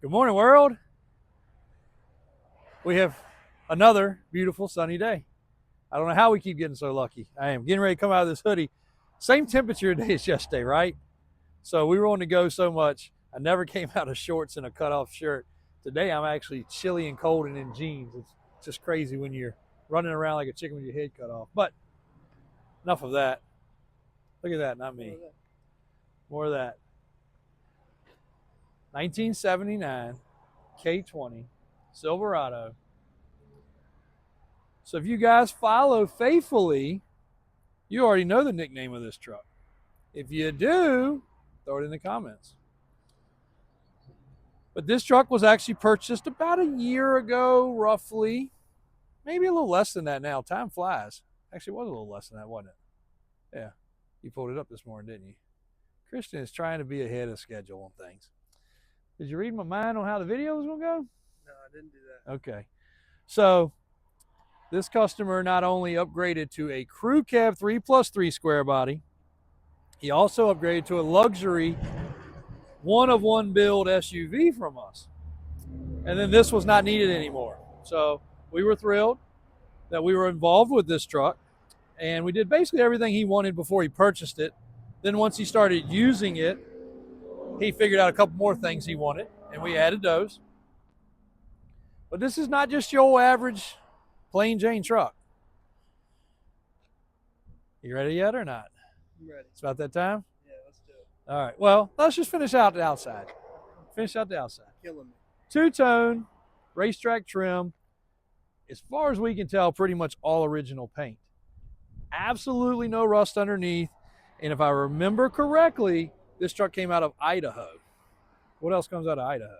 Good morning, world. We have another beautiful sunny day. I don't know how we keep getting so lucky. I am getting ready to come out of this hoodie. Same temperature today as yesterday, right? So we were on the go so much. I never came out of shorts and a cutoff shirt. Today I'm actually chilly and cold and in jeans. It's just crazy when you're running around like a chicken with your head cut off. But enough of that. Look at that, not me. More of that. 1979 K20 Silverado. So if you guys follow faithfully, you already know the nickname of this truck. If you do, throw it in the comments. But this truck was actually purchased about a year ago, roughly. Maybe a little less than that now. Time flies. Actually, it was a little less than that, wasn't it? Yeah. You pulled it up this morning, didn't you? Christian is trying to be ahead of schedule on things. Did you read my mind on how the video was going to go? No, I didn't do that. Okay. So this customer not only upgraded to a crew cab 3+3 square body, he also upgraded to a luxury one-of-one build SUV from us. And then this was not needed anymore. So we were thrilled that we were involved with this truck, and we did basically everything he wanted before he purchased it. Then once he started using it, he figured out a couple more things he wanted, and we added those. But this is not just your average plain Jane truck. You ready yet or not? I'm ready. It's about that time? Yeah, let's do it. All right. Well, let's just finish out the outside. Finish out the outside. Killing me. Two-tone, racetrack trim. As far as we can tell, pretty much all original paint. Absolutely no rust underneath. And if I remember correctly, this truck came out of Idaho. What else comes out of Idaho?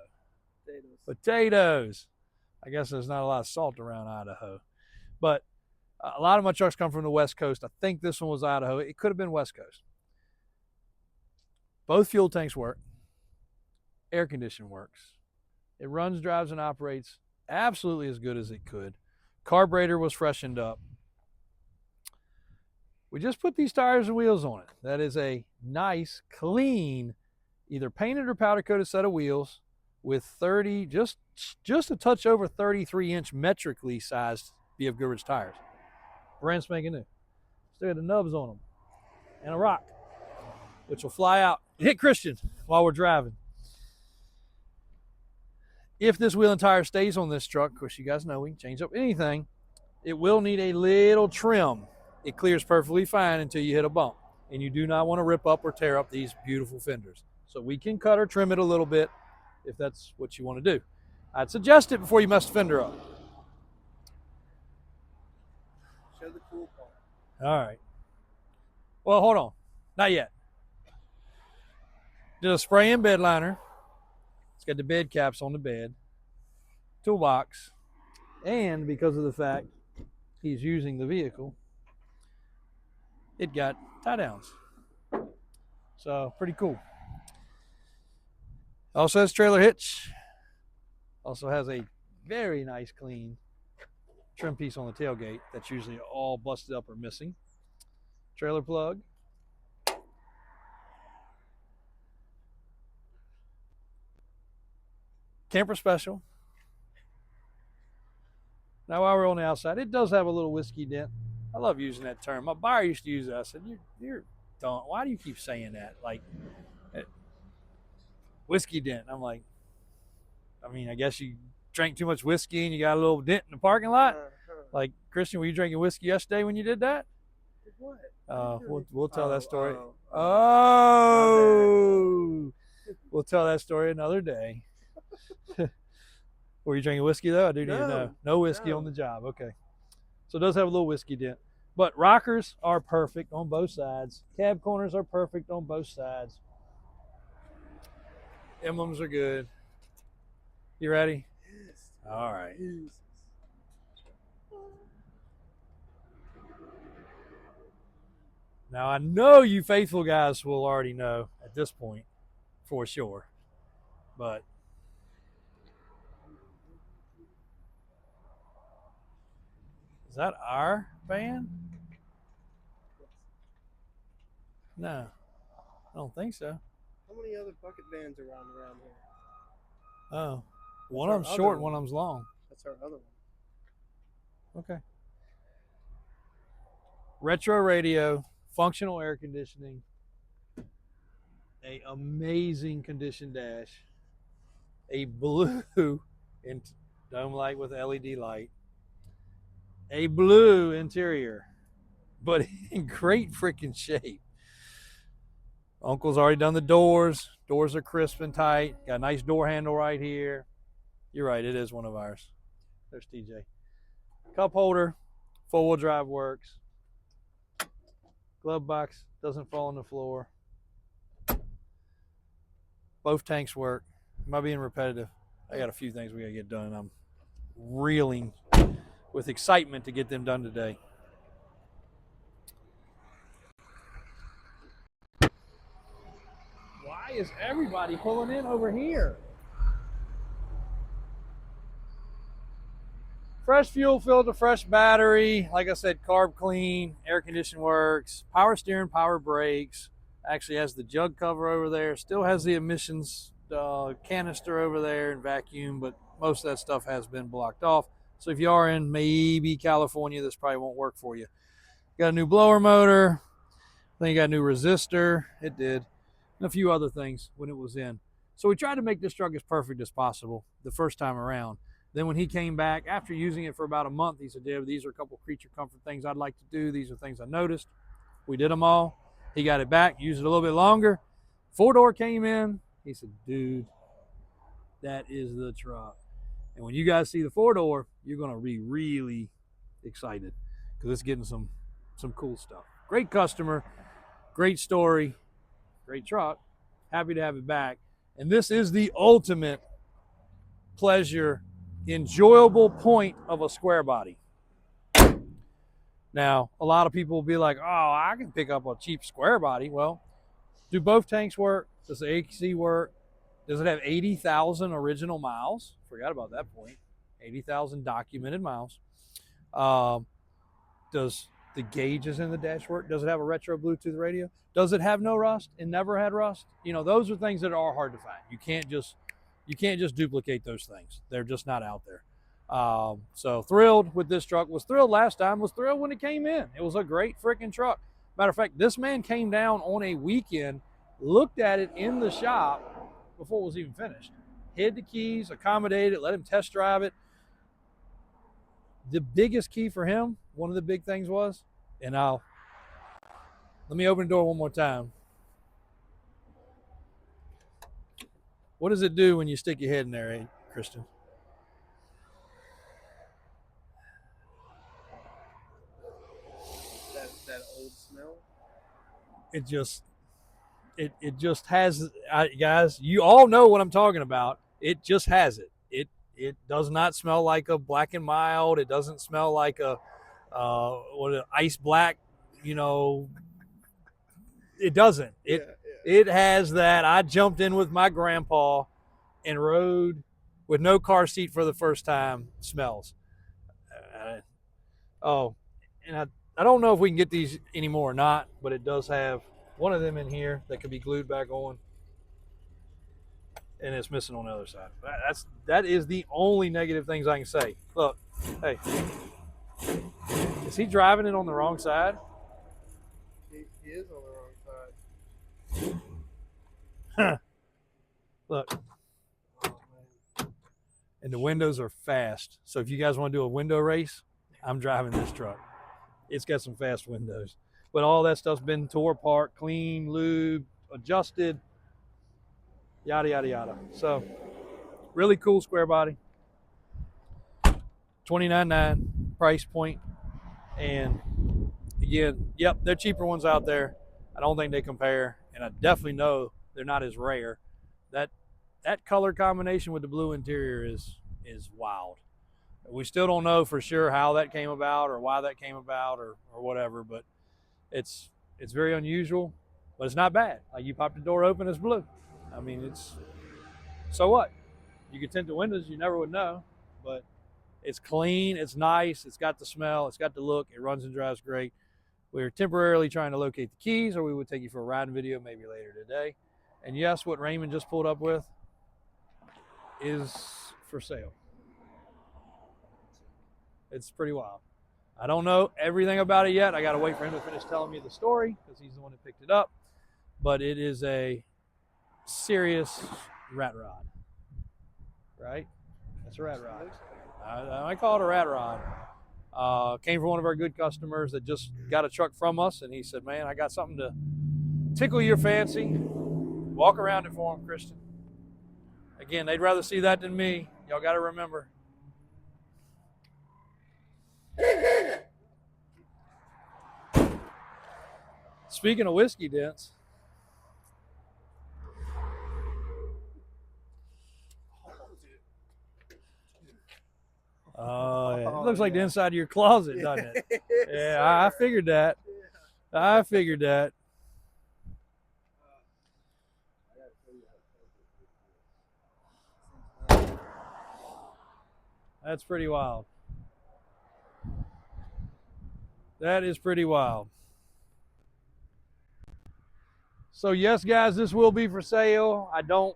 Potatoes. Potatoes. I guess there's not a lot of salt around Idaho. But a lot of my trucks come from the West Coast. I think this one was Idaho. It could have been West Coast. Both fuel tanks work. Air conditioning works. It runs, drives, and operates absolutely as good as it could. Carburetor was freshened up. We just put these tires and wheels on it. That is a nice, clean, either painted or powder coated set of wheels with 30, just a touch over 33-inch metrically sized BF Goodrich tires. Brand spanking new. Still got the nubs on them and a rock, which will fly out and hit Christian while we're driving. If this wheel and tire stays on this truck, of course you guys know we can change up anything, it will need a little trim. It clears perfectly fine until you hit a bump, and you do not want to rip up or tear up these beautiful fenders. So we can cut or trim it a little bit if that's what you want to do. I'd suggest it before you mess the fender up. Show the cool part. All right. Well, hold on. Not yet. Did a spray in bed liner. It's got the bed caps on the bed, toolbox, and because of the fact he's using the vehicle, it got tie downs. So pretty cool. Also has trailer hitch. Also has a very nice clean trim piece on the tailgate that's usually all busted up or missing. Trailer plug. Camper special. Now while we're on the outside, it does have a little whiskey dent. I love using that term. My buyer used to use that. I said, you're dumb. Why do you keep saying that? Like, whiskey dent. I'm like, I mean, I guess you drank too much whiskey and you got a little dent in the parking lot. Like, Christian, were you drinking whiskey yesterday when you did that? What? We'll tell that story. Oh, we'll tell that story another day. Were you drinking whiskey though? I do need to know. No whiskey on the job. Okay. So it does have a little whiskey dent. But rockers are perfect on both sides. Cab corners are perfect on both sides. Emblems are good. You ready? Yes. All right. Yes. Now I know you faithful guys will already know at this point for sure. But is that our band? No, I don't think so. How many other bucket vans are around here? Oh, one our of them's other short and one. one of them's long. That's our other one. Okay. Retro radio, functional air conditioning, a amazing condition dash, a blue in dome light with LED light, a blue interior, but in great freaking shape. Uncle's already done the doors. Doors are crisp and tight. Got a nice door handle right here. You're right, it is one of ours. There's TJ. Cup holder, four-wheel drive works. Glove box doesn't fall on the floor. Both tanks work. Am I being repetitive? I got a few things we gotta get done. I'm reeling with excitement to get them done today. Why is everybody pulling in over here? Fresh fuel filter, fresh battery. Like I said, carb clean, air condition works, power steering, power brakes. Actually has the jug cover over there. Still has the emissions canister over there and vacuum, but most of that stuff has been blocked off. So if you are in maybe California, this probably won't work for you. Got a new blower motor. Then you got a new resistor. It did. And a few other things when it was in. So we tried to make this truck as perfect as possible the first time around. Then when he came back, after using it for about a month, he said, Dave, these are a couple creature comfort things I'd like to do. These are things I noticed. We did them all. He got it back, used it a little bit longer. Four-door came in. He said, dude, that is the truck. And when you guys see the four-door, you're going to be really excited because it's getting some cool stuff. Great customer, great story, great truck. Happy to have it back. And this is the ultimate pleasure, enjoyable point of a square body. Now, a lot of people will be like, oh, I can pick up a cheap square body. Well, do both tanks work? Does the AC work? Does it have 80,000 original miles? Forgot about that point. 80,000 documented miles. Does the gauges in the dash work? Does it have a retro Bluetooth radio? Does it have no rust and never had rust? You know, those are things that are hard to find. You can't just duplicate those things. They're just not out there. So thrilled with this truck. Was thrilled last time. Was thrilled when it came in. It was a great freaking truck. Matter of fact, this man came down on a weekend, looked at it in the shop before it was even finished. Hid the keys, accommodated it, let him test drive it. The biggest key for him, one of the big things was, and let me open the door one more time. What does it do when you stick your head in there, Kristen? That old smell. It just has, guys, you all know what I'm talking about. It just has it. It does not smell like a Black and Mild. It doesn't smell like a ice black, you know. It doesn't. It has that. I jumped in with my grandpa and rode with no car seat for the first time smells. And I don't know if we can get these anymore or not, but it does have one of them in here that can be glued back on, and it's missing on the other side. That is the only negative things I can say. Look, hey, is he driving it on the wrong side? He is on the wrong side. Look. And the windows are fast. So if you guys want to do a window race, I'm driving this truck. It's got some fast windows. But all that stuff's been tore apart, clean, lube, adjusted, yada, yada, yada. So really cool square body. $29,900 price point. And again, yep, they're cheaper ones out there. I don't think they compare. And I definitely know they're not as rare. That color combination with the blue interior is wild. We still don't know for sure how that came about or why that came about or whatever, but it's very unusual, but it's not bad. Like, you pop the door open, it's blue. I mean, so what? You could tint the windows, you never would know, but it's clean, it's nice, it's got the smell, it's got the look, it runs and drives great. We're temporarily trying to locate the keys, or we would take you for a riding video maybe later today. And yes, what Raymond just pulled up with, is for sale. It's pretty wild. I don't know everything about it yet. I got to wait for him to finish telling me the story because he's the one that picked it up. But it is a serious rat rod, right? That's a rat rod. I call it a rat rod. Came from one of our good customers that just got a truck from us, and he said, man, I got something to tickle your fancy. Walk around it for him, Christian. Again, they'd rather see that than me. Y'all got to remember. Speaking of whiskey dents, it looks like the inside of your closet, doesn't it? Yeah, I figured that. I figured that. That's pretty wild. That is pretty wild. So yes, guys, this will be for sale. I don't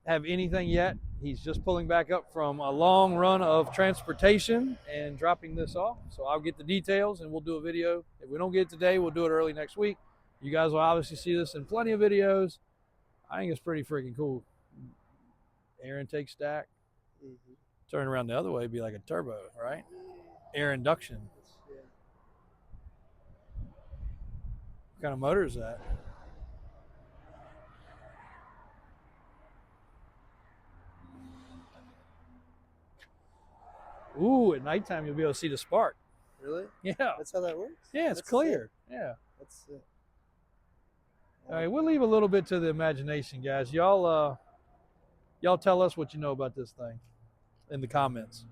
have anything yet. He's just pulling back up from a long run of transportation and dropping this off. So I'll get the details and we'll do a video. If we don't get it today, we'll do it early next week. You guys will obviously see this in plenty of videos. I think it's pretty freaking cool. Air intake stack. Turn around the other way, be like a turbo, right? Air induction. What kind of motor is that? Ooh, at nighttime you'll be able to see the spark. Really? Yeah. That's how that works? Yeah, it's That's clear. Sick. Yeah. That's it. All right, we'll leave a little bit to the imagination, guys. Y'all tell us what you know about this thing in the comments.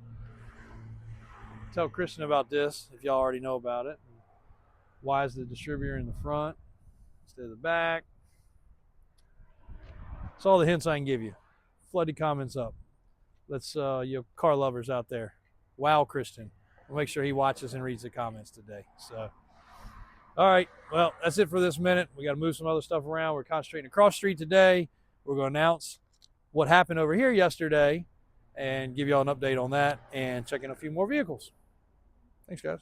Tell Christian about this if y'all already know about it. Why is the distributor in the front instead of the back? That's all the hints I can give you. Flood the comments up. Let's you car lovers out there. Wow, Christian. We'll make sure he watches and reads the comments today. So, all right. Well, that's it for this minute. We got to move some other stuff around. We're concentrating across street today. We're going to announce what happened over here yesterday and give y'all an update on that and check in a few more vehicles. Thanks, guys.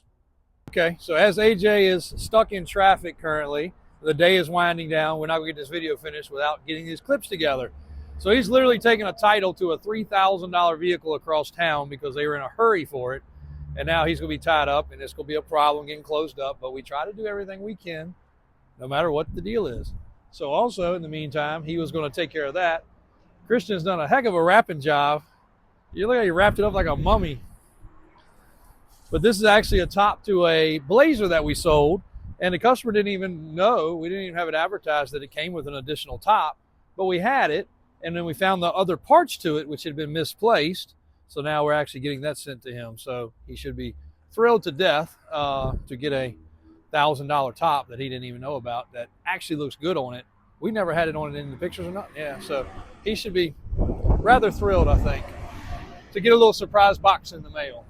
Okay, so as AJ is stuck in traffic currently, the day is winding down. We're not going to get this video finished without getting these clips together. So he's literally taking a title to a $3,000 vehicle across town because they were in a hurry for it. And now he's going to be tied up, and it's going to be a problem getting closed up. But we try to do everything we can, no matter what the deal is. So also, in the meantime, he was going to take care of that. Christian's done a heck of a wrapping job. You look like he wrapped it up like a mummy. But this is actually a top to a Blazer that we sold. And the customer didn't even know. We didn't even have it advertised that it came with an additional top. But we had it. And then we found the other parts to it, which had been misplaced. So now we're actually getting that sent to him. So he should be thrilled to death to get a $1,000 top that he didn't even know about that actually looks good on it. We never had it on it in the pictures or not. Yeah, so he should be rather thrilled, I think, to get a little surprise box in the mail.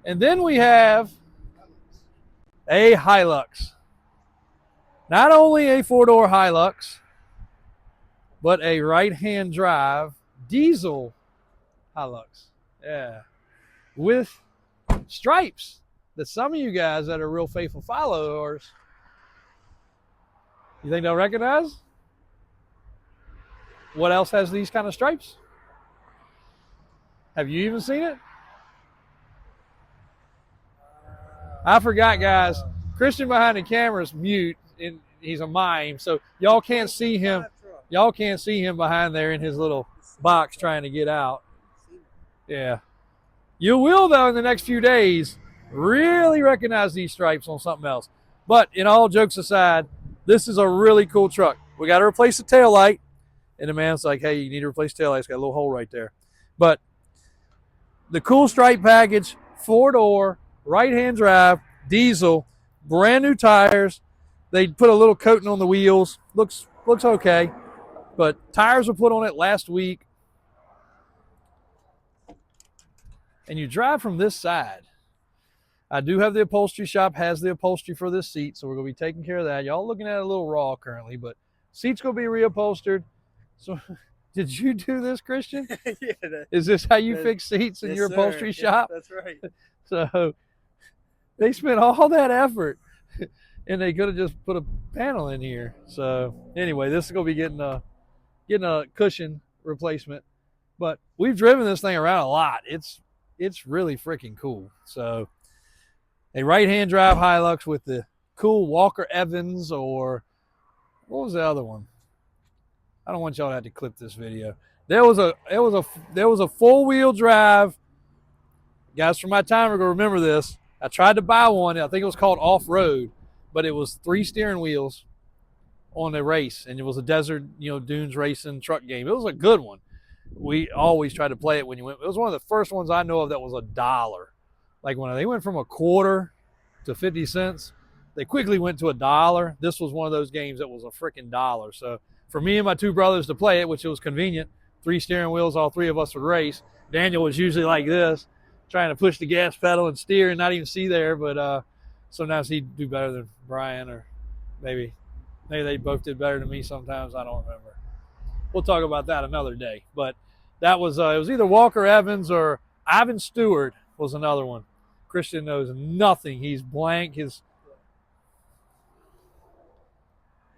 And then we have a Hilux. Not only a four-door Hilux, but a right-hand drive diesel Hilux. Yeah. With stripes that some of you guys that are real faithful followers, you think they'll recognize? What else has these kind of stripes? Have you even seen it? I forgot, guys. Christian behind the camera is mute, and he's a mime, so y'all can't see him. Y'all can't see him behind there in his little box trying to get out. Yeah. You will, though, in the next few days, really recognize these stripes on something else. But in all jokes aside, this is a really cool truck. We got to replace the taillight. And the man's like, hey, you need to replace the taillight. It's got a little hole right there. But the cool stripe package, four-door, right-hand drive, diesel, brand new tires. They put a little coating on the wheels. Looks okay. But tires were put on it last week. And you drive from this side. I do have the upholstery shop, has the upholstery for this seat, so we're going to be taking care of that. Y'all looking at it a little raw currently, but seat's going to be reupholstered. So Did you do this, Christian? Yeah. Is this how you fix seats in yes, your sir. upholstery Yes, shop? that's right. So they spent all that effort and they could have just put a panel in here. So anyway, this is going to be getting a cushion replacement. But we've driven this thing around a lot. It's really freaking cool. So a right-hand drive Hilux with the cool Walker Evans, or what was the other one? I don't want y'all to have to clip this video. There was a four-wheel drive. Guys from my time are gonna remember this. I tried to buy one. I think it was called Off-Road, but it was 3 steering wheels on a race, and it was a desert, dunes racing truck game. It was a good one. We always tried to play it when you went. It was one of the first ones I know of that was $1. Like when they went from a quarter to 50 cents, they quickly went to $1. This was one of those games that was a freaking dollar. So for me and my 2 brothers to play it, which it was convenient, 3 steering wheels, all 3 of us would race. Daniel was usually like this, trying to push the gas pedal and steer and not even see there. But sometimes he'd do better than Brian, or maybe they both did better than me sometimes. I don't remember. We'll talk about that another day. But that was it was either Walker Evans or Ivan Stewart was another one. Christian knows nothing. He's blank.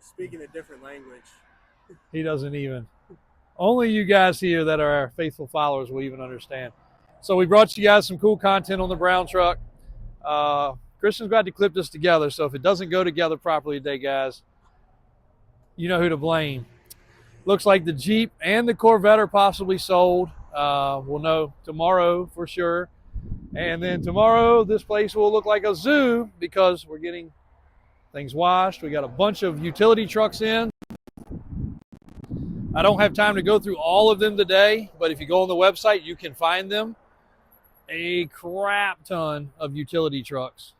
Speaking a different language. He doesn't even. Only you guys here that are our faithful followers will even understand. So we brought you guys some cool content on the brown truck. Christian's got to clip this together. So if it doesn't go together properly today, guys, you know who to blame. Looks like the Jeep and the Corvette are possibly sold. We'll know tomorrow for sure. And then tomorrow, this place will look like a zoo because we're getting things washed. We got a bunch of utility trucks in. I don't have time to go through all of them today, but if you go on the website, you can find them. A crap ton of utility trucks.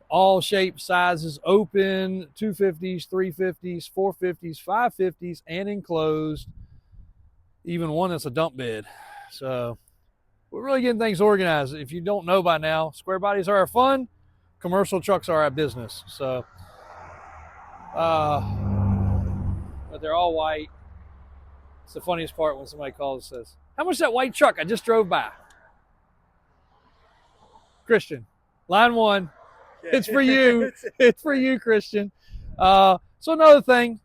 All shapes, sizes, open, 250s, 350s, 450s, 550s, and enclosed. Even one that's a dump bed. So we're really getting things organized. If you don't know by now, square bodies are our fun. Commercial trucks are our business. So, but they're all white. It's the funniest part when somebody calls and says, "How much is that white truck I just drove by?" Christian, line 1. It's for you. It's for you, Christian. So another thing,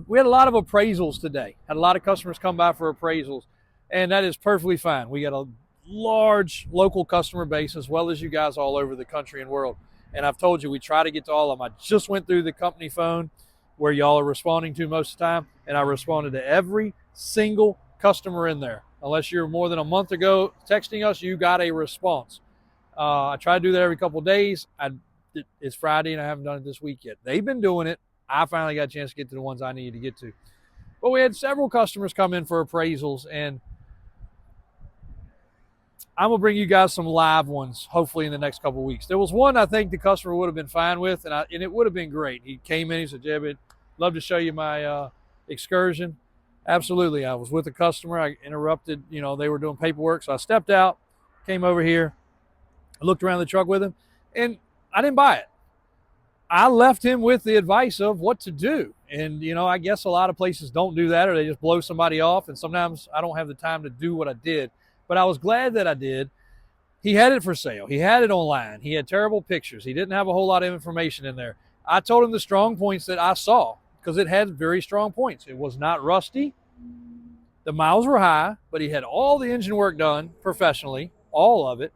we had a lot of appraisals today. Had a lot of customers come by for appraisals, and that is perfectly fine. We got a large local customer base as well as you guys all over the country and world. And I've told you, we try to get to all of them. I just went through the company phone where y'all are responding to most of the time, and I responded to every single customer in there. Unless you're more than a month ago texting us, you got a response. I try to do that every couple of days. It's Friday and I haven't done it this week yet. They've been doing it. I finally got a chance to get to the ones I needed to get to. But we had several customers come in for appraisals, and I'm going to bring you guys some live ones, hopefully in the next couple of weeks. There was one I think the customer would have been fine with, and it would have been great. He came in, he said, "Jeb, I'd love to show you my excursion." Absolutely. I was with a customer. I interrupted, they were doing paperwork. So I stepped out, came over here, I looked around the truck with him, and I didn't buy it. I left him with the advice of what to do. And, I guess a lot of places don't do that, or they just blow somebody off. And sometimes I don't have the time to do what I did. But I was glad that I did. He had it for sale. He had it online. He had terrible pictures. He didn't have a whole lot of information in there. I told him the strong points that I saw because it had very strong points. It was not rusty. The miles were high, but he had all the engine work done professionally, all of it.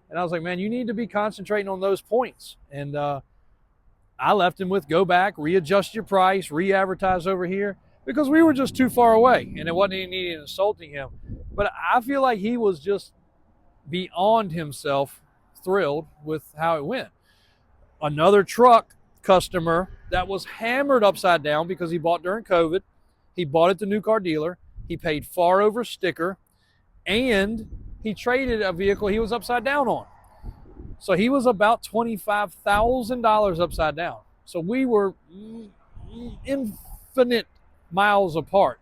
And I was like, man, you need to be concentrating on those points. And I left him with go back, readjust your price, re-advertise over here, because we were just too far away. And it wasn't any insulting him. But I feel like he was just beyond himself thrilled with how it went. Another truck customer that was hammered upside down because he bought during COVID. He bought at the new car dealer. He paid far over sticker, and he traded a vehicle he was upside down on. So he was about $25,000 upside down. So we were infinite miles apart.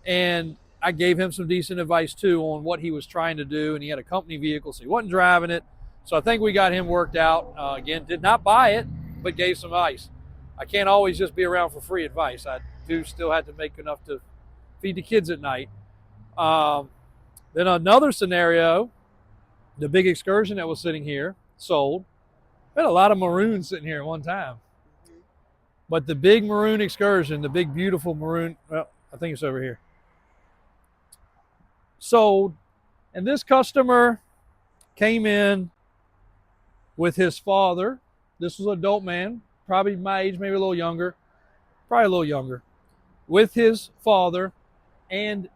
And I gave him some decent advice too on what he was trying to do. And he had a company vehicle, so he wasn't driving it. So I think we got him worked out. Again, did not buy it, but gave some advice. I can't always just be around for free advice. I do still have to make enough to feed the kids at night. Then another scenario, the big excursion that was sitting here, sold. We had a lot of maroons sitting here at one time. But the big maroon excursion, the big beautiful maroon, well, I think it's over here, sold. And this customer came in with his father. This was an adult man, probably my age, maybe a little younger, with his father and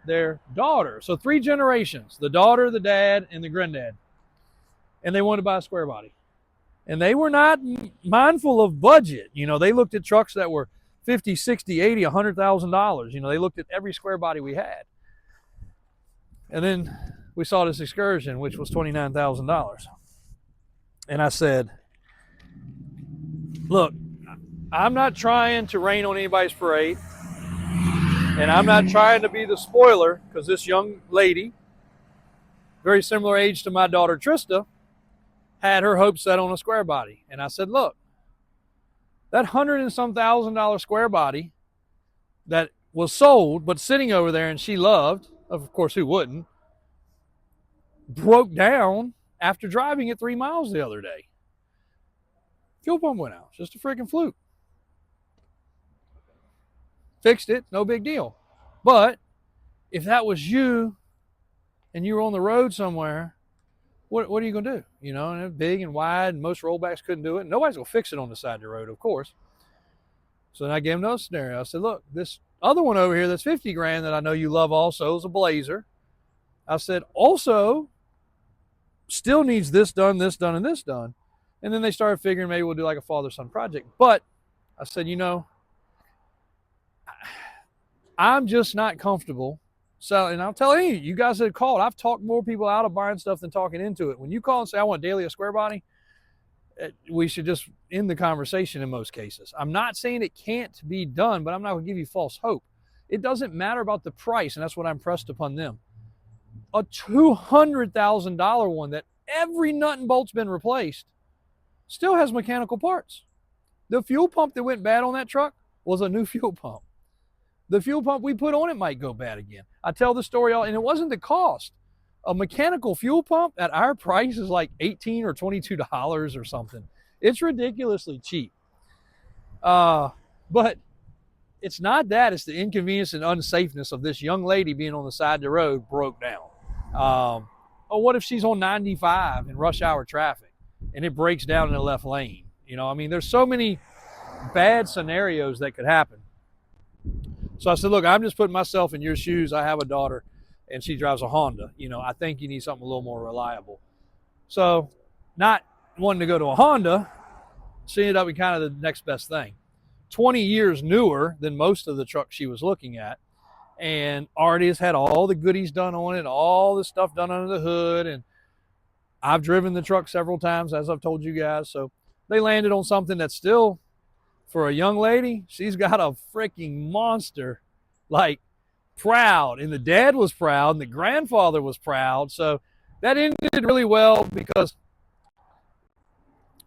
their daughter. So 3 generations, the daughter, the dad, and the granddad. And they wanted to buy a square body. And they were not mindful of budget. You know, they looked at trucks that were $50, $60, $80, $100,000. You know, they looked at every square body we had. And then we saw this excursion, which was $29,000. And I said, look, I'm not trying to rain on anybody's parade. And I'm not trying to be the spoiler, because this young lady, very similar age to my daughter Trista, had her hopes set on a square body. And I said, look, that $100 and some thousand square body that was sold but sitting over there and she loved, of course, who wouldn't, broke down after driving it 3 miles the other day. Fuel pump went out. Just a freaking fluke. Fixed it, no big deal. But if that was you and you were on the road somewhere, what are you going to do? You know, and it's big and wide, and most rollbacks couldn't do it. Nobody's going to fix it on the side of the road, of course. So then I gave him another scenario. I said, look, this other one over here that's 50 grand that I know you love also is a Blazer. I said, also still needs this done, and this done. And then they started figuring maybe we'll do like a father-son project. But I said, you know, I'm just not comfortable. So, and I'll tell you guys that have called, I've talked more people out of buying stuff than talking into it. When you call and say, I want daily a square body, we should just end the conversation in most cases. I'm not saying it can't be done, but I'm not going to give you false hope. It doesn't matter about the price, and that's what I impressed upon them. A $200,000 one that every nut and bolt's been replaced still has mechanical parts. The fuel pump that went bad on that truck was a new fuel pump. The fuel pump we put on it might go bad again. I tell the story, and it wasn't the cost. A mechanical fuel pump at our price is like $18 or $22 or something. It's ridiculously cheap. But it's not that. It's the inconvenience and unsafeness of this young lady being on the side of the road broke down. What if she's on 95 in rush hour traffic and it breaks down in the left lane? You know, I mean, there's so many bad scenarios that could happen. So I said, look, I'm just putting myself in your shoes. I have a daughter and she drives a Honda. You know, I think you need something a little more reliable. So not wanting to go to a Honda, she ended up with kind of the next best thing. 20 years newer than most of the trucks she was looking at, and already has had all the goodies done on it, all the stuff done under the hood. And I've driven the truck several times, as I've told you guys. So they landed on something that's still, for a young lady, she's got a freaking monster, like proud. And the dad was proud and the grandfather was proud. So that ended really well, because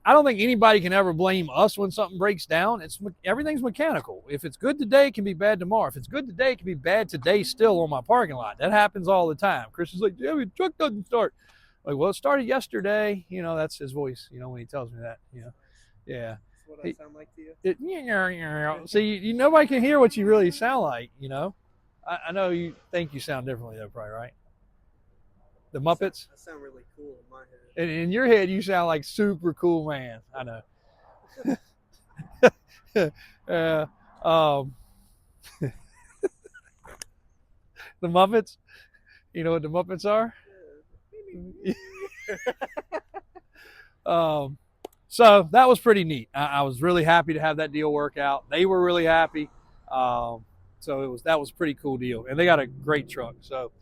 I don't think anybody can ever blame us when something breaks down. Everything's mechanical. If it's good today, it can be bad tomorrow. If it's good today, it can be bad today still on my parking lot. That happens all the time. Chris is like, yeah, the truck doesn't start. Like, well, it started yesterday. You know, that's his voice, you know, when he tells me that, you know. Yeah. That's what I sound like to you? See, nobody can hear what you really sound like, you know. I know you think you sound differently though, probably, right? The Muppets? I sound really cool in my head. And in your head, you sound like super cool man. I know. The Muppets? You know what the Muppets are? So that was pretty neat. I was really happy to have that deal work out. They were really happy. So that was a pretty cool deal. And they got a great truck. So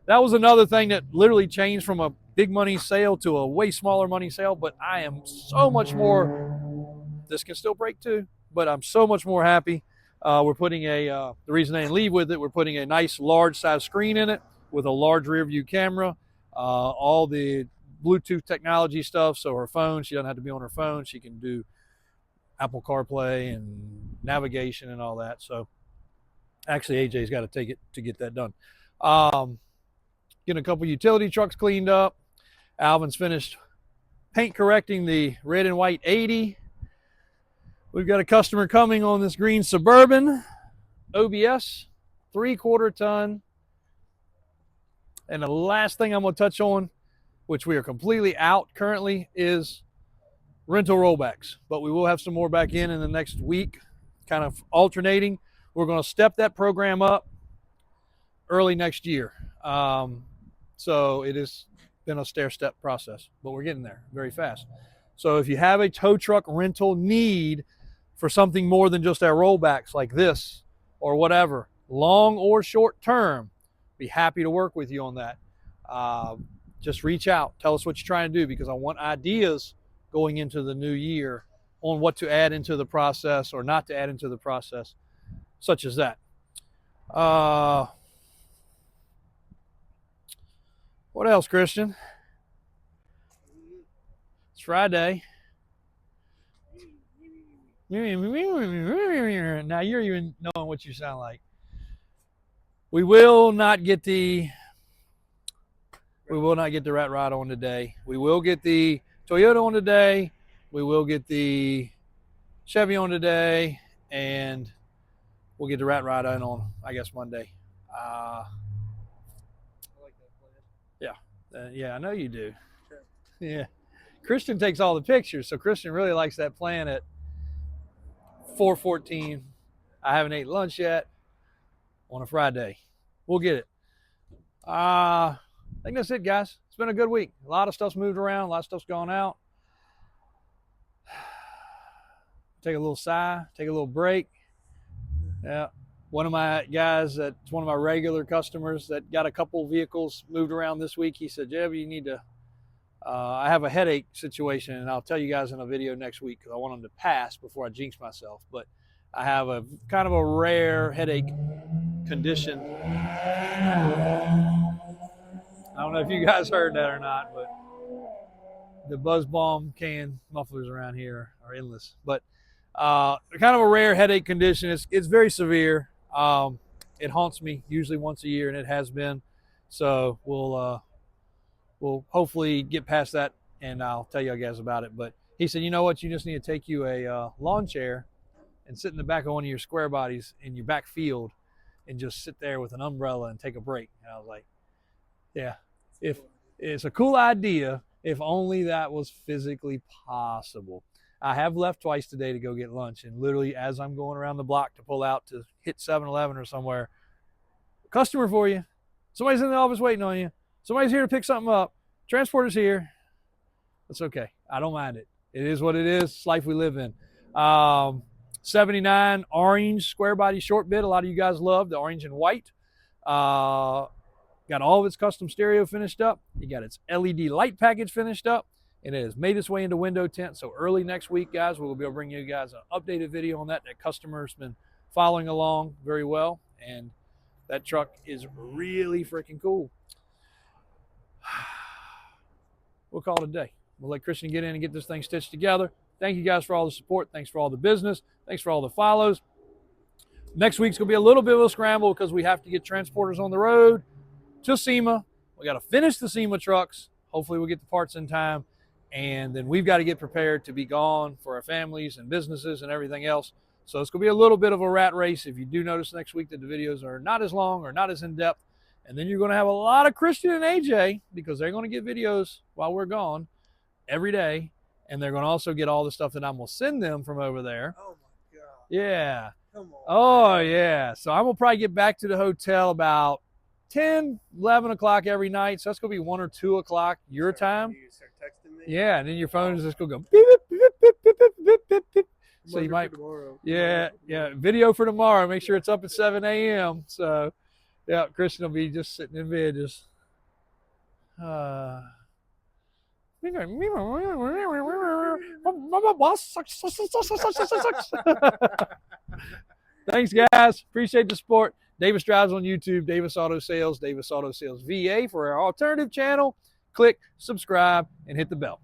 that was another thing that literally changed from a big money sale to a way smaller money sale. But I am so much more, this can still break too, but I'm so much more happy. We're putting the reason I didn't leave with it, we're putting a nice large size screen in it with a large rear view camera, all the Bluetooth technology stuff. So her phone, she doesn't have to be on her phone. She can do Apple CarPlay and navigation and all that. So Actually, AJ's got to take it to get that done. Getting a couple utility trucks cleaned up. Alvin's finished paint correcting the red and white 80. We've got a customer coming on this green Suburban OBS, 3/4 ton. And the last thing I'm going to touch on, which we are completely out currently, is rental rollbacks. But we will have some more back in the next week, kind of alternating. We're going to step that program up early next year. So it has been a stair-step process, but we're getting there very fast. So if you have a tow truck rental need for something more than just our rollbacks like this or whatever, long or short term, be happy to work with you on that. Just reach out. Tell us what you're trying to do, because I want ideas going into the new year on what to add into the process or not to add into the process, such as that. What else, Christian? It's Friday. Now you're even knowing what you sound like. We will not get the rat rod on today. We will get the Toyota on today. We will get the Chevy on today, and we'll get the rat rod on, I guess, Monday. I like that plan. Yeah, I know you do. Sure. Yeah. Christian takes all the pictures, so Christian really likes that plan at 4:14. I haven't ate lunch yet on a Friday. We'll get it. I think that's it, guys. It's been a good week. A lot of stuff's moved around. A lot of stuff's gone out. Take a little sigh. Take a little break. Yeah. One of my guys, that's one of my regular customers that got a couple vehicles moved around this week, he said, Jeb, you need to, I have a headache situation, and I'll tell you guys in a video next week because I want them to pass before I jinx myself. But I have a kind of a rare headache condition. I don't know if you guys heard that or not, but the Buzz Bomb can mufflers around here are endless. But kind of a rare headache condition. It's very severe. It haunts me usually once a year, and it has been. So we'll hopefully get past that, and I'll tell you guys about it. But he said, you know what? You just need to take you a lawn chair and sit in the back of one of your square bodies in your back field and just sit there with an umbrella and take a break. And I was like, yeah, if it's a cool idea, if only that was physically possible. I have left twice today to go get lunch, and literally as I'm going around the block to pull out to hit 7-Eleven or somewhere, customer for you. Somebody's in the office waiting on you. Somebody's here to pick something up. Transporter's here. It's okay. I don't mind it. It is what it is. It's life we live in. 79 orange square body short bit. A lot of you guys love the orange and white. Got all of its custom stereo finished up. You got its LED light package finished up, and it has made its way into window tint. So early next week, guys, we'll be able to bring you guys an updated video on that. That customer's been following along very well, and that truck is really freaking cool. We'll call it a day. We'll let Christian get in and get this thing stitched together. Thank you guys for all the support. Thanks for all the business. Thanks for all the follows. Next week's going to be a little bit of a scramble because we have to get transporters on the road to SEMA. We got to finish the SEMA trucks. Hopefully we'll get the parts in time. And then we've got to get prepared to be gone for our families and businesses and everything else. So it's going to be a little bit of a rat race. If you do notice next week that the videos are not as long or not as in-depth, and then you're going to have a lot of Christian and AJ because they're going to get videos while we're gone every day. And they're going to also get all the stuff that I'm going to send them from over there. Oh, my God. Yeah. Come on. Oh, man. yeah. So I'm going to probably get back to the hotel about 10, 11 o'clock every night. So that's going to be 1 or 2 o'clock your time. You start texting me? Yeah, and then your phone is just going to go beep, beep, beep, beep, beep, beep, beep, beep. So you might, yeah, video for tomorrow. Make sure it's up at 7 a.m. So, yeah, Christian will be just sitting in bed, just, Thanks, guys. Appreciate the support. Davis Drives on YouTube, Davis Auto Sales, Davis Auto Sales VA for our alternative channel. Click, subscribe, and hit the bell.